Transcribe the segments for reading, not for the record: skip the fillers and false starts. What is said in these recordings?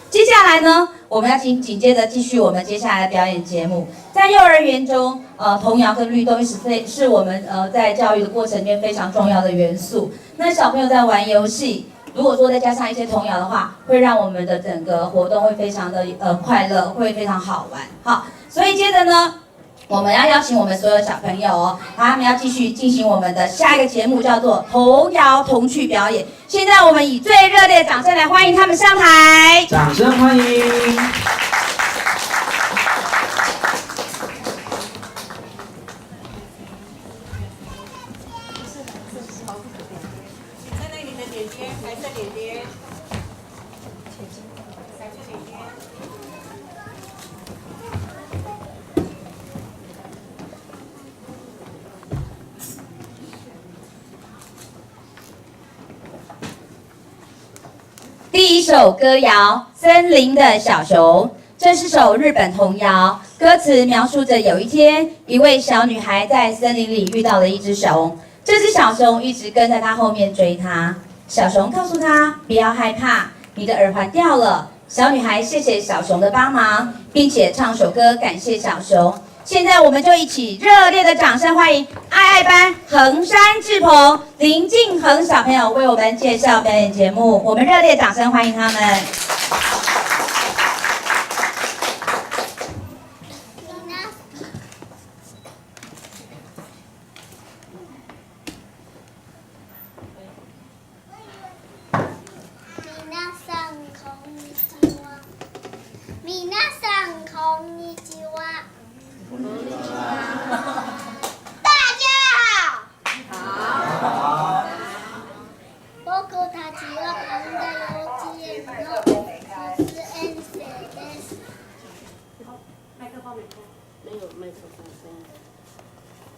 接下来呢，我们要紧接着继续我们接下来的表演节目。在幼儿园中，童谣跟律动是我们在教育的过程里面非常重要的元素。那小朋友在玩游戏，如果说再加上一些童谣的话，会让我们的整个活动会非常的快乐，会非常好玩。好，所以接着呢，我们要邀请我们所有小朋友哦，他们要继续进行我们的下一个节目，叫做童谣童趣表演。现在我们以最热烈的掌声来欢迎他们上台，掌声欢迎！在那里的点点，白色点点，白色点点。第一首歌谣《森林的小熊》，这是首日本童谣，歌词描述着有一天，一位小女孩在森林里遇到了一只熊，这只小熊一直跟在她后面追她。小熊告诉她不要害怕，你的耳环掉了。小女孩谢谢小熊的帮忙，并且唱首歌感谢小熊。现在我们就一起热烈的掌声欢迎爱爱班横山志鹏、林敬恒小朋友为我们介绍表演节目，我们热烈掌声欢迎他们。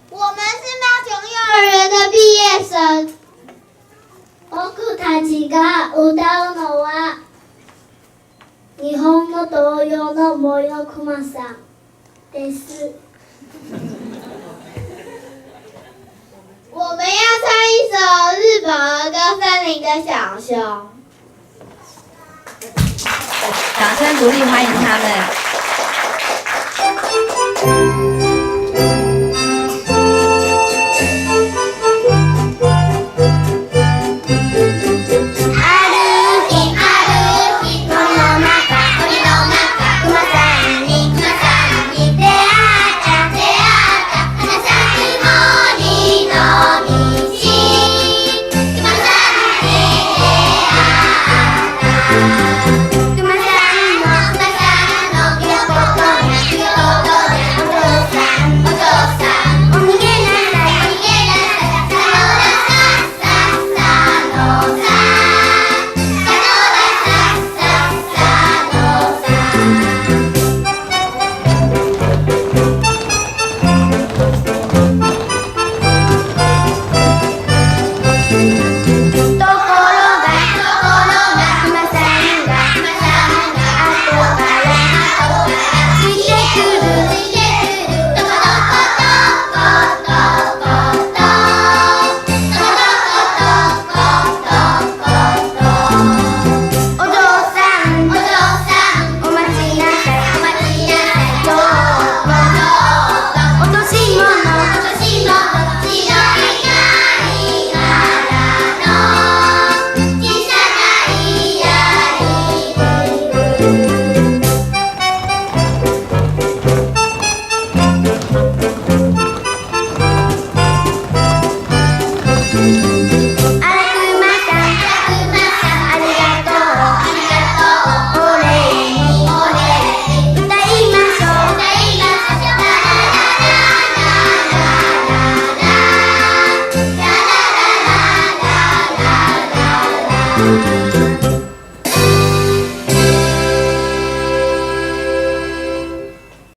我们是猫熊幼儿园的毕业生。僕たちが歌うのは日本の童謡のもよくまさんです。我们要唱一首日本儿歌《森林的小熊》。掌声鼓励欢迎他们。